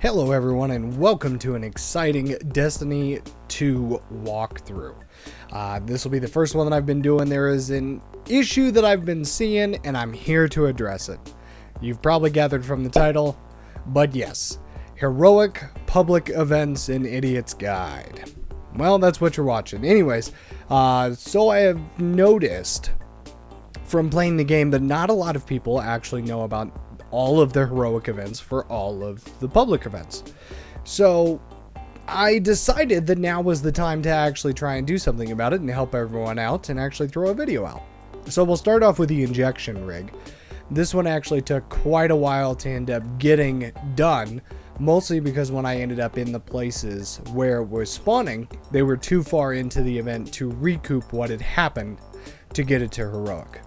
Hello everyone and welcome to an exciting Destiny 2 walkthrough. This will be the first one that I've been doing. There is an issue that I've been seeing and I'm here to address it. You've probably gathered from the title, but yes, Heroic Public Events in Idiot's Guide. Well, that's what you're watching. Anyways, so I have noticed from playing the game that not a lot of people actually know about all of the heroic events for all of the public events. So I decided that now was the time to actually try and do something about it and help everyone out and actually throw a video out. So we'll start off with the injection rig. This one actually took quite a while to end up getting done, mostly because when I ended up in the places where it was spawning, they were too far into the event to recoup what had happened to get it to heroic.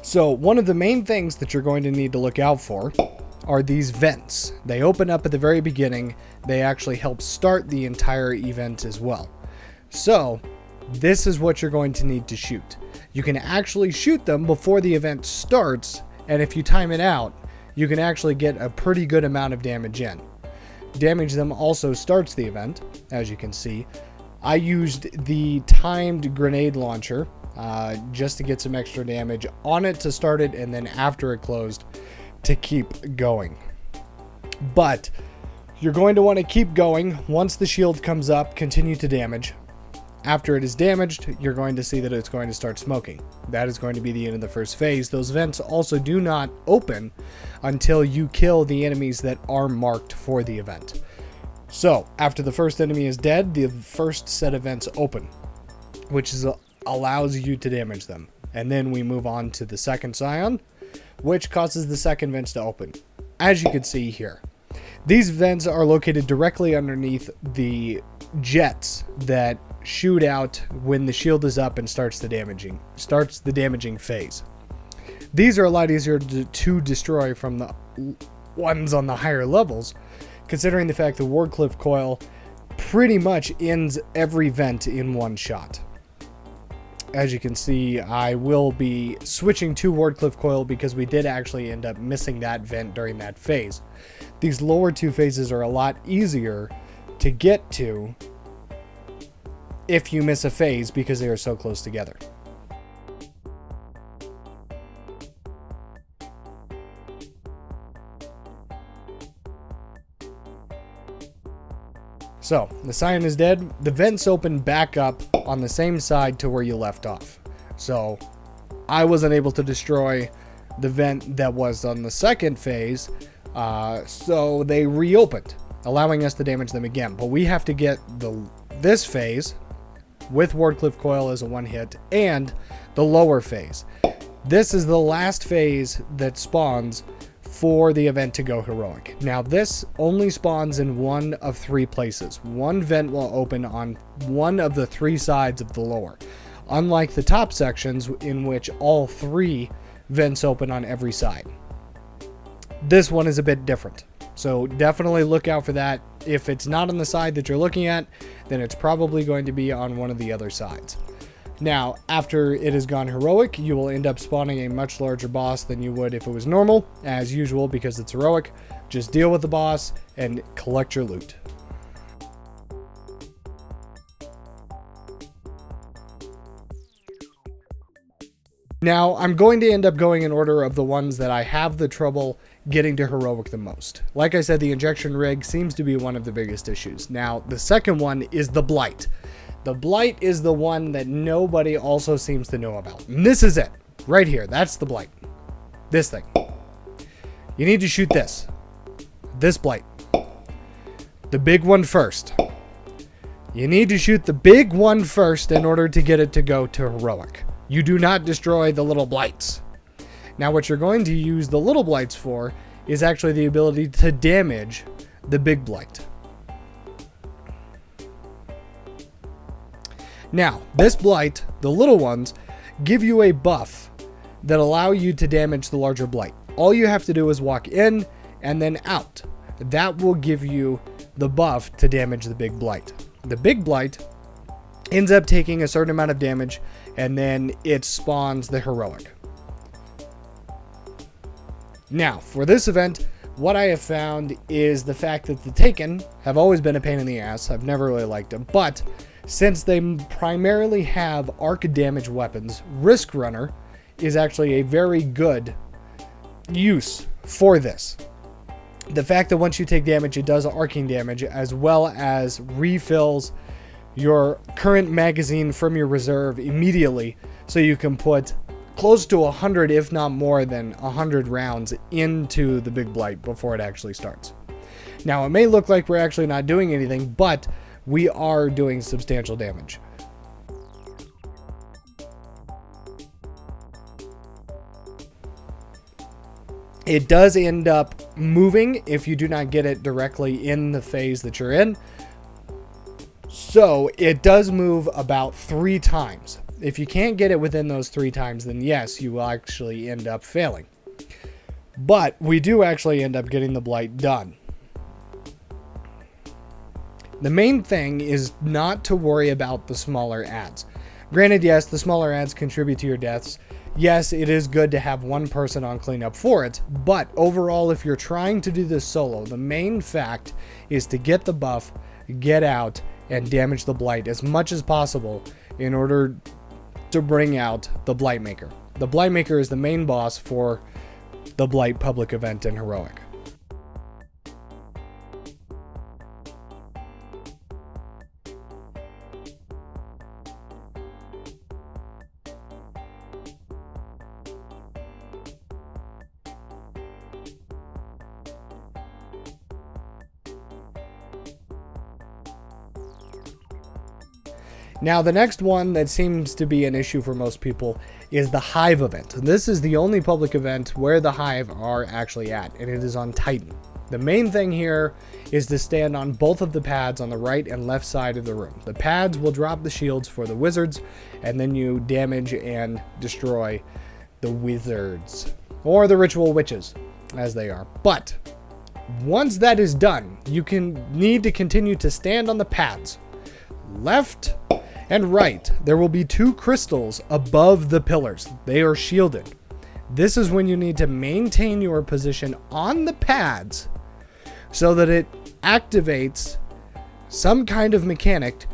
So one of the main things that you're going to need to look out for are these vents. They open up at the very beginning. They actually help start the entire event as well. So this is what you're going to need to shoot. You can actually shoot them before the event starts, and if you time it out, you can actually get a pretty good amount of damage in. Damage them also starts the event, as you can see. I used the timed grenade launcher just to get some extra damage on it to start it, and then after it closed to keep going. But you're going to want to keep going. Once the shield comes up, continue to damage. After it is damaged, you're going to see that it's going to start smoking. That is going to be the end of the first phase. Those vents also do not open until you kill the enemies that are marked for the event. So after the first enemy is dead, the first set of vents open, which allows you to damage them. And then we move on to the second scion, which causes the second vents to open. As you can see here, these vents are located directly underneath the jets that shoot out when the shield is up and starts the damaging phase. These are a lot easier to destroy from the ones on the higher levels, considering the fact the Wardcliff coil pretty much ends every vent in one shot. As you can see, I will be switching to Wardcliff coil because we did actually end up missing that vent during that phase. These lower two phases are a lot easier to get to if you miss a phase because they are so close together. So, the Scion is dead. The vents open back up on the same side to where you left off. So, I wasn't able to destroy the vent that was on the second phase, so they reopened, allowing us to damage them again. But we have to get this phase with Wardcliff coil as a one hit and the lower phase. This is the last phase that spawns for the event to go heroic. Now this only spawns in one of three places. One vent will open on one of the three sides of the lower, unlike the top sections in which all three vents open on every side. This one is a bit different, so definitely look out for that. If it's not on the side that you're looking at, then it's probably going to be on one of the other sides. Now, after it has gone heroic, you will end up spawning a much larger boss than you would if it was normal. As usual, because it's heroic, just deal with the boss and collect your loot. Now, I'm going to end up going in order of the ones that I have the trouble getting to heroic the most. Like I said, the injection rig seems to be one of the biggest issues. Now, the second one is the Blight. The Blight is the one that nobody also seems to know about. And this is it. Right here. That's the Blight. This thing. You need to shoot this. This Blight. The big one first. You need to shoot the big one first in order to get it to go to heroic. You do not destroy the little Blights. Now what you're going to use the little Blights for is actually the ability to damage the big Blight. Now, this Blight, the little ones, give you a buff that allow you to damage the larger Blight. All you have to do is walk in and then out. That will give you the buff to damage the big Blight. The big Blight ends up taking a certain amount of damage, and then it spawns the heroic. Now, for this event, what I have found is the fact that the Taken have always been a pain in the ass. I've never really liked them, but since they primarily have arc damage weapons, Risk Runner is actually a very good use for this. The fact that once you take damage, it does arcing damage, as well as refills your current magazine from your reserve immediately, so you can put close to 100, if not more than 100 rounds into the Big Blight before it actually starts. Now, it may look like we're actually not doing anything, but we are doing substantial damage. It does end up moving if you do not get it directly in the phase that you're in. So it does move about 3 times. If you can't get it within those 3 times, then yes, you will actually end up failing. But we do actually end up getting the Blight done. The main thing is not to worry about the smaller adds. Granted, yes, the smaller adds contribute to your deaths. Yes, it is good to have one person on cleanup for it, but overall, if you're trying to do this solo, the main fact is to get the buff, get out, and damage the Blight as much as possible in order to bring out the Blightmaker. The Blightmaker is the main boss for the Blight public event in Heroic. Now, the next one that seems to be an issue for most people is the Hive event. This is the only public event where the Hive are actually at, and it is on Titan. The main thing here is to stand on both of the pads on the right and left side of the room. The pads will drop the shields for the wizards, and then you damage and destroy the wizards, or the ritual witches, as they are. But once that is done, you need to continue to stand on the pads. Left and right, there will be 2 crystals above the pillars. They are shielded. This is when you need to maintain your position on the pads so that it activates some kind of mechanic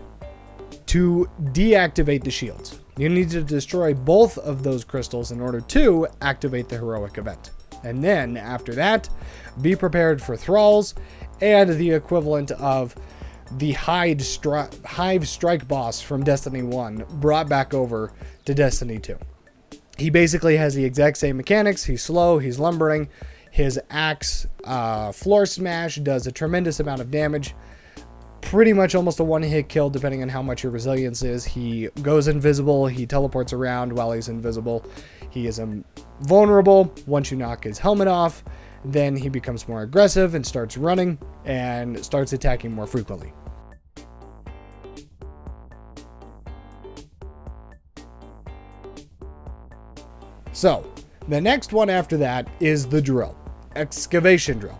to deactivate the shields. You need to destroy both of those crystals in order to activate the heroic event. And then after that, be prepared for thralls and the equivalent of the Hive Strike boss from Destiny 1 brought back over to Destiny 2. He basically has the exact same mechanics. He's slow, he's lumbering. His axe floor smash does a tremendous amount of damage. Pretty much almost a one-hit kill depending on how much your resilience is. He goes invisible, he teleports around while he's invisible. He is vulnerable once you knock his helmet off. Then he becomes more aggressive and starts running and starts attacking more frequently. So, the next one after that is the drill. Excavation drill.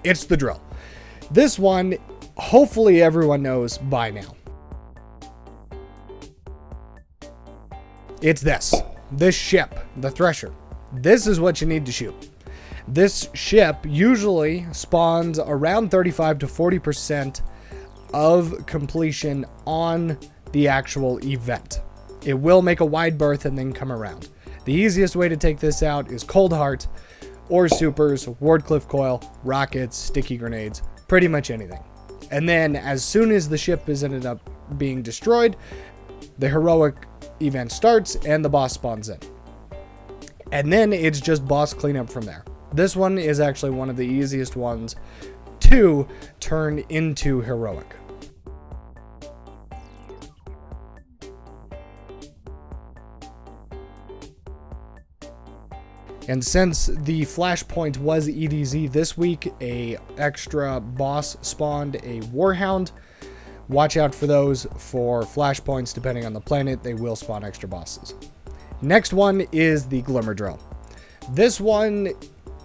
It's the drill. This one, hopefully everyone knows by now. It's this. This ship, the Thresher. This is what you need to shoot. This ship usually spawns around 35 to 40% of completion on the actual event. It will make a wide berth and then come around. The easiest way to take this out is Cold Heart, or supers, Wardcliff Coil, rockets, sticky grenades, pretty much anything. And then as soon as the ship is ended up being destroyed, the heroic event starts and the boss spawns in. And then it's just boss cleanup from there. This one is actually one of the easiest ones to turn into heroic. And since the flashpoint was EDZ this week, a extra boss spawned a Warhound. Watch out for those for flashpoints. Depending on the planet, they will spawn extra bosses. Next one is the Glimmer Drill. This one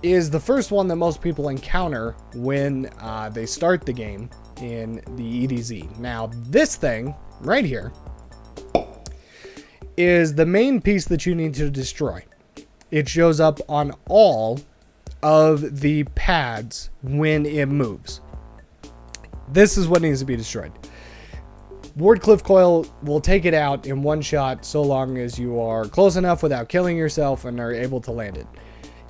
is the first one that most people encounter when they start the game in the EDZ. Now, this thing right here is the main piece that you need to destroy. It shows up on all of the pads when it moves. This is what needs to be destroyed. Wardcliff Coil will take it out in one shot so long as you are close enough without killing yourself and are able to land it.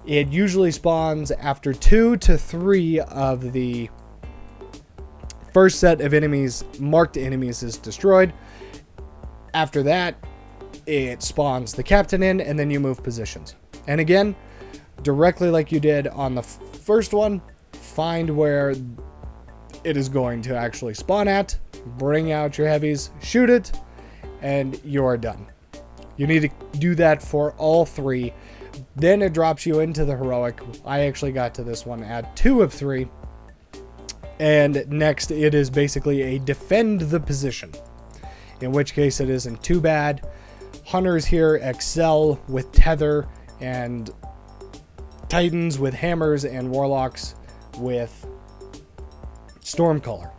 It usually spawns after 2 to 3 of the first set of enemies, marked enemies, is destroyed. After that, it spawns the captain in, and then you move positions. And again, directly like you did on the first one, find where it is going to actually spawn at, bring out your heavies, shoot it, and you're done. You need to do that for all 3. Then it drops you into the heroic. I actually got to this one at 2 of 3. And next it is basically a defend the position, in which case it isn't too bad. Hunters here excel with tether, and Titans with hammers, and Warlocks with Stormcaller.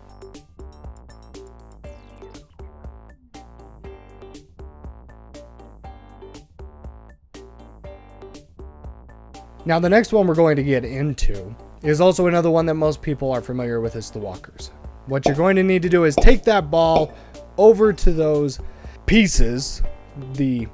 Now the next one we're going to get into is also another one that most people are familiar with, is the walkers. What you're going to need to do is take that ball over to those pieces, the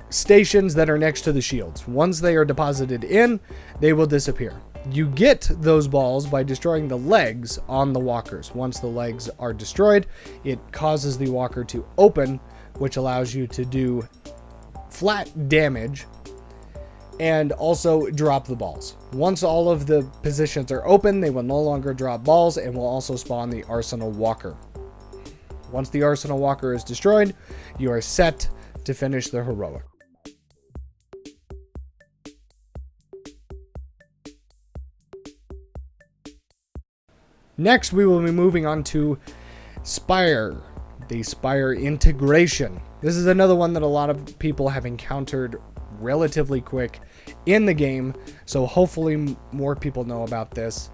stations that are next to the shields. Once they are deposited in, they will disappear. You get those balls by destroying the legs on the walkers. Once the legs are destroyed, it causes the walker to open, which allows you to do flat damage and also drop the balls. Once all of the positions are open, they will no longer drop balls and will also spawn the Arsenal Walker. Once the Arsenal Walker is destroyed, you are set to finish the heroic. Next, we will be moving on to Spire, the Spire integration. This is another one that a lot of people have encountered relatively quick in the game, so hopefully more people know about this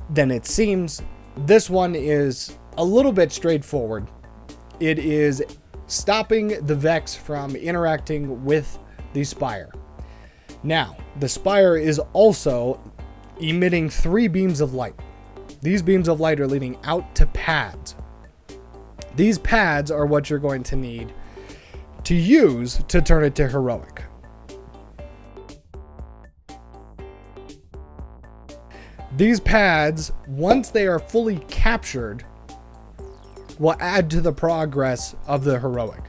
than it seems. This one is a little bit straightforward. It is stopping the Vex from interacting with the Spire. Now, the Spire is also emitting 3 beams of light. These beams of light are leading out to pads. These pads are what you're going to need to use to turn it to heroic. These pads, once they are fully captured, will add to the progress of the heroic.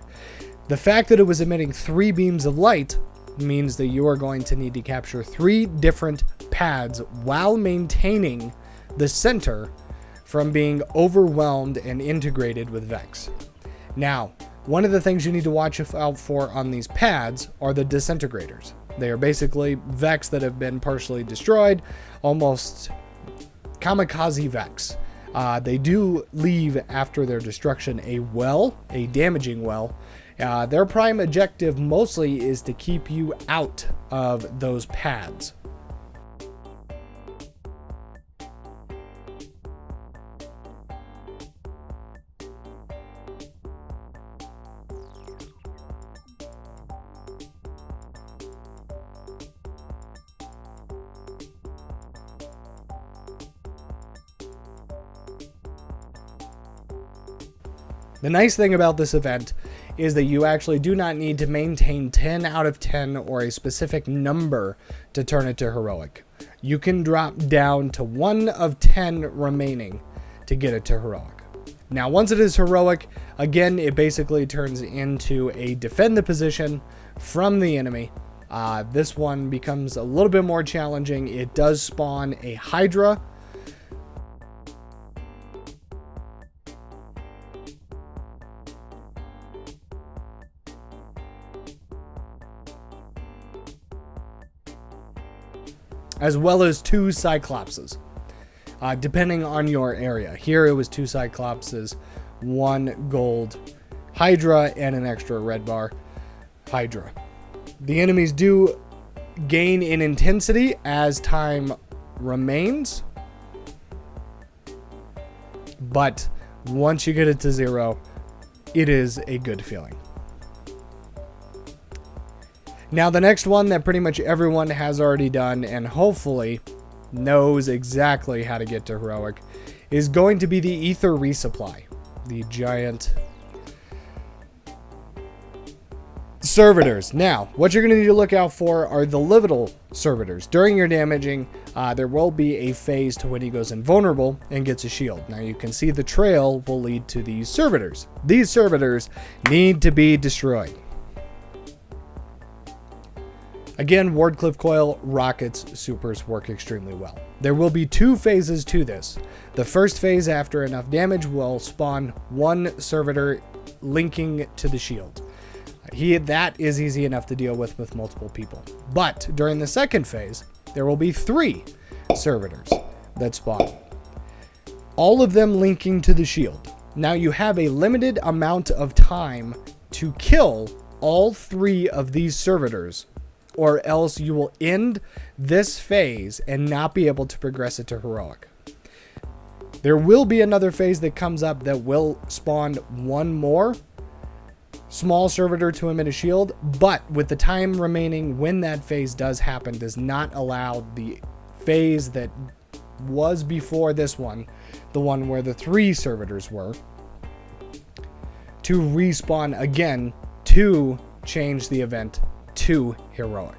The fact that it was emitting 3 beams of light means that you are going to need to capture 3 different pads while maintaining the center from being overwhelmed and integrated with Vex. Now, one of the things you need to watch out for on these pads are the disintegrators. They are basically Vex that have been partially destroyed, almost kamikaze Vex. They do leave after their destruction a damaging well. Their prime objective mostly is to keep you out of those pads. The nice thing about this event is that you actually do not need to maintain 10 out of 10 or a specific number to turn it to heroic. You can drop down to 1 of 10 remaining to get it to heroic. Now, once it is heroic, again, it basically turns into a defend the position from the enemy. This one becomes a little bit more challenging. It does spawn a Hydra. As well as 2 Cyclopses, depending on your area. Here it was 2 Cyclopses, 1 gold Hydra, and an extra red bar Hydra. The enemies do gain in intensity as time remains, but once you get it to 0, it is a good feeling. Now, the next one that pretty much everyone has already done and hopefully knows exactly how to get to heroic is going to be the ether resupply. The giant servitors. Now, what you're going to need to look out for are the little servitors. During your damaging, there will be a phase to when he goes invulnerable and gets a shield. Now, you can see the trail will lead to these servitors. These servitors need to be destroyed. Again, Wardcliff Coil, Rockets, Supers work extremely well. There will be 2 phases to this. The first phase, after enough damage, will spawn 1 servitor linking to the shield. That is easy enough to deal with multiple people. But during the second phase, there will be 3 servitors that spawn. All of them linking to the shield. Now you have a limited amount of time to kill all 3 of these servitors, or else you will end this phase and not be able to progress it to heroic. There will be another phase that comes up that will spawn 1 more small servitor to emit a shield, but with the time remaining when that phase does happen, does not allow the phase that was before this one, the one where the 3 servitors were, to respawn again to change the event to heroic.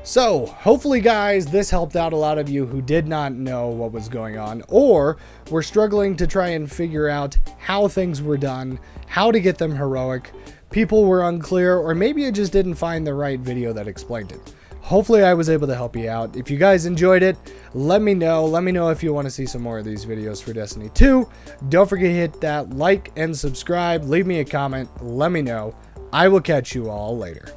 So, hopefully guys, this helped out a lot of you who did not know what was going on, or were struggling to try and figure out how things were done, how to get them heroic. People were unclear, or maybe you just didn't find the right video that explained it. Hopefully I was able to help you out. If you guys enjoyed it, let me know. Let me know if you want to see some more of these videos for Destiny 2. Don't forget to hit that like and subscribe. Leave me a comment. Let me know. I will catch you all later.